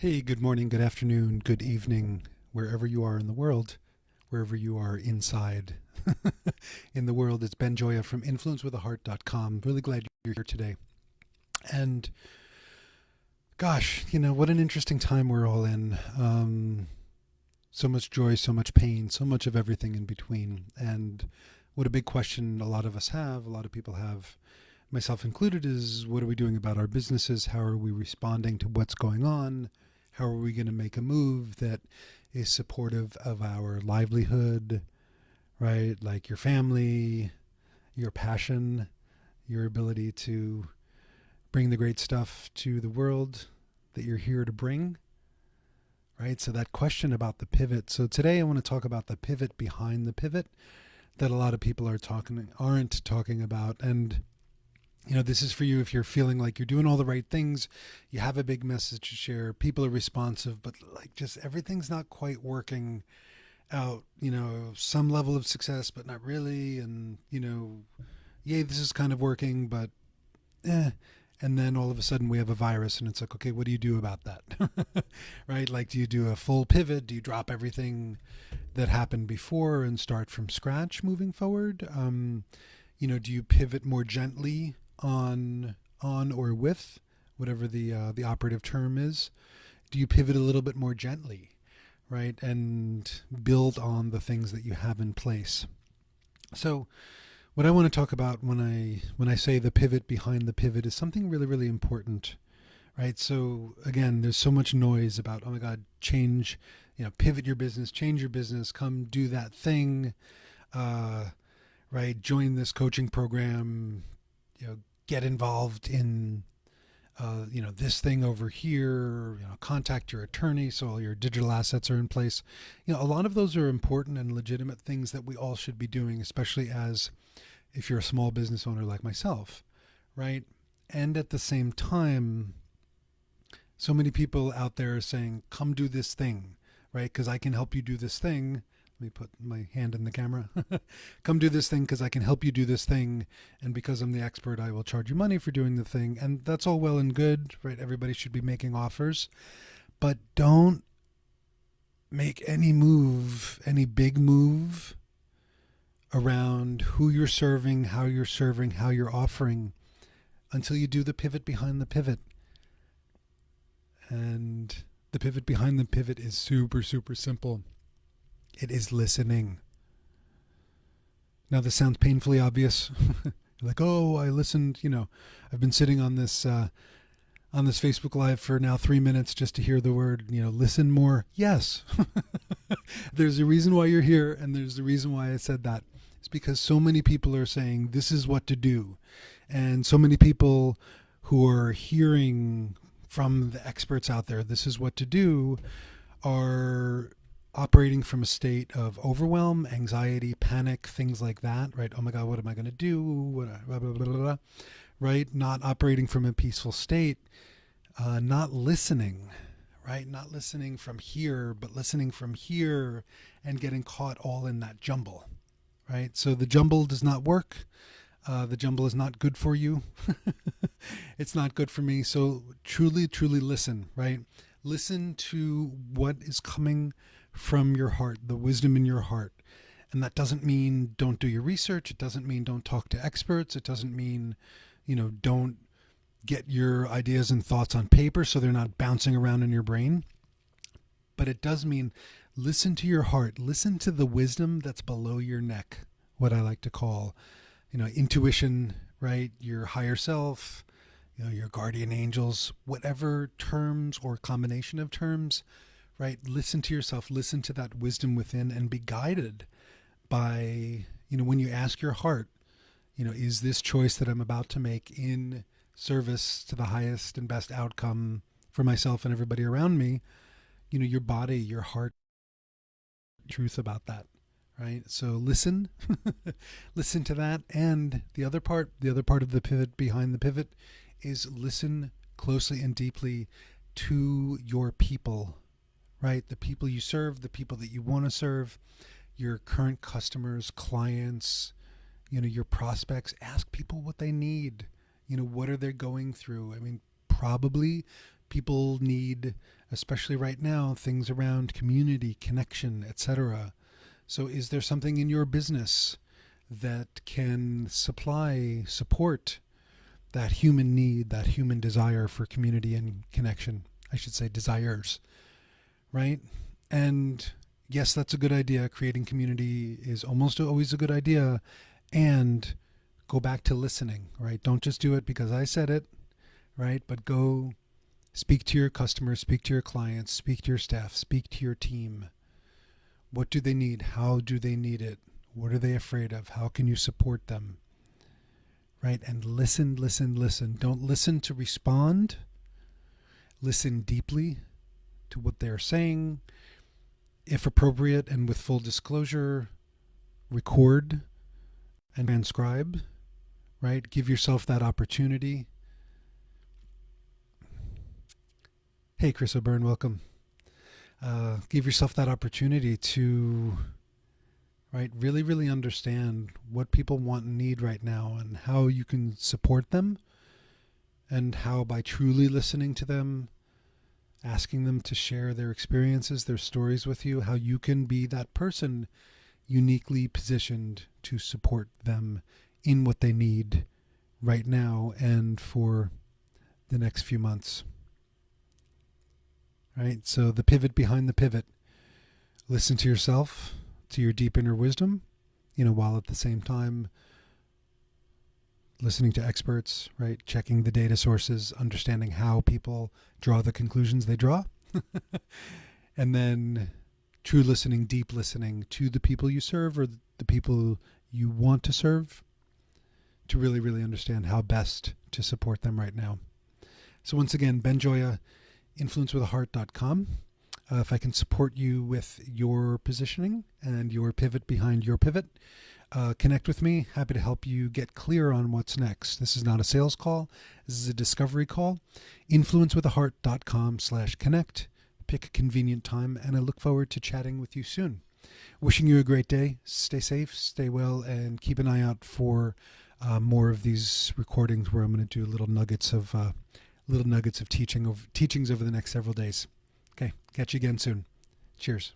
Hey, good morning, good afternoon, good evening, wherever you are in the world, wherever you are inside in the world. It's Ben Gioia from influencewithaheart.com. Really glad you're here today. And gosh, what an interesting time we're all in. So much joy, so much pain, so much of everything in between. And what a big question a lot of us have, a lot of people have, myself included, is what are we doing about our businesses? How are we responding to what's going on? How are we going to make a move that is supportive of our livelihood, right? Like your family, your passion, your ability to bring the great stuff to the world that you're here to bring, right? So that question about the pivot. So today I want to talk about the pivot behind the pivot that a lot of people aren't talking about. And this is for you if you're feeling like you're doing all the right things, you have a big message to share, people are responsive, but like just everything's not quite working out, some level of success, but not really. And, yay, this is kind of working, but eh. And then all of a sudden we have a virus and it's like, okay, what do you do about that? Right? Like, do you do a full pivot? Do you drop everything that happened before and start from scratch moving forward? Do you pivot more gently on or with whatever the operative term is? Do you pivot a little bit more gently, right, and build on the things that you have in place? So what I want to talk about when I say the pivot behind the pivot is something really, really important, right? So again, there's so much noise about, oh my God, change, pivot your business, change your business, come do that thing, uh, right? Join this coaching program, get involved in, this thing over here, contact your attorney so all your digital assets are in place. A lot of those are important and legitimate things that we all should be doing, especially as if you're a small business owner like myself, right? And at the same time, so many people out there are saying, come do this thing, right? Because I can help you do this thing. Let me put my hand in the camera. Come do this thing because I can help you do this thing. And because I'm the expert, I will charge you money for doing the thing. And that's all well and good, right? Everybody should be making offers. But don't make any move, any big move around who you're serving, how you're offering until you do the pivot behind the pivot. And the pivot behind the pivot is super, super simple. It is listening. Now, this sounds painfully obvious. Like, oh, I listened, I've been sitting on this Facebook Live for now 3 minutes just to hear the word, listen more. Yes. There's a reason why you're here, and there's the reason why I said that. It's because so many people are saying this is what to do. And so many people who are hearing from the experts out there, this is what to do, are operating from a state of overwhelm, anxiety, panic, things like that, right? Oh my God, what am I going to do? Blah, blah, blah, blah, right? Not operating from a peaceful state, not listening, right? Not listening from here, but listening from here and getting caught all in that jumble, right? So the jumble does not work. The jumble is not good for you. It's not good for me. So truly, truly listen, right? Listen to what is coming from your heart, the wisdom in your heart. And that doesn't mean don't do your research. It doesn't mean don't talk to experts. It doesn't mean, don't get your ideas and thoughts on paper so they're not bouncing around in your brain. But it does mean listen to your heart. Listen to the wisdom that's below your neck, what I like to call, intuition, right? Your higher self, your guardian angels, whatever terms or combination of terms, right? Listen to yourself, listen to that wisdom within and be guided by, when you ask your heart, is this choice that I'm about to make in service to the highest and best outcome for myself and everybody around me? Your body, your heart, truth about that, right? So listen, listen to that. And the other part of the pivot behind the pivot is listen closely and deeply to your people, right? The people you serve, the people that you want to serve, your current customers, clients, your prospects. Ask people what they need. What are they going through? I mean, probably People need, especially right now, things around community, connection, etc. So is there something in your business that can support that human need, that human desire for community and connection? I should say desires, right? And yes, that's a good idea. Creating community is almost always a good idea. And go back to listening, right? Don't just do it because I said it, right? But go speak to your customers, speak to your clients, speak to your staff, speak to your team. What do they need? How do they need it? What are they afraid of? How can you support them? Right? And listen, listen, listen. Don't listen to respond. Listen deeply to what they're saying. If appropriate and with full disclosure, record and transcribe, right? Give yourself that opportunity. Hey, Chris O'Byrne, welcome. Give yourself that opportunity to, right, really, really understand what people want and need right now and how you can support them, and how by truly listening to them, asking them to share their experiences, their stories with you, how you can be that person uniquely positioned to support them in what they need right now and for the next few months. Right? So the pivot behind the pivot. Listen to yourself, to your deep inner wisdom, while at the same time listening to experts, right? Checking the data sources, understanding how people draw the conclusions they draw. And then true listening, deep listening to the people you serve or the people you want to serve, to really, really understand how best to support them right now. So once again, Ben Gioia, influencewithaheart.com. If I can support you with your positioning and your pivot behind your pivot, connect with me. Happy to help you get clear on what's next. This is not a sales call. This is a discovery call. influencewithaheart.com/connect. Pick a convenient time, and I look forward to chatting with you soon. Wishing you a great day. Stay safe, stay well, and keep an eye out for more of these recordings where I'm going to do little nuggets of teachings over the next several days. Okay, catch you again soon. Cheers.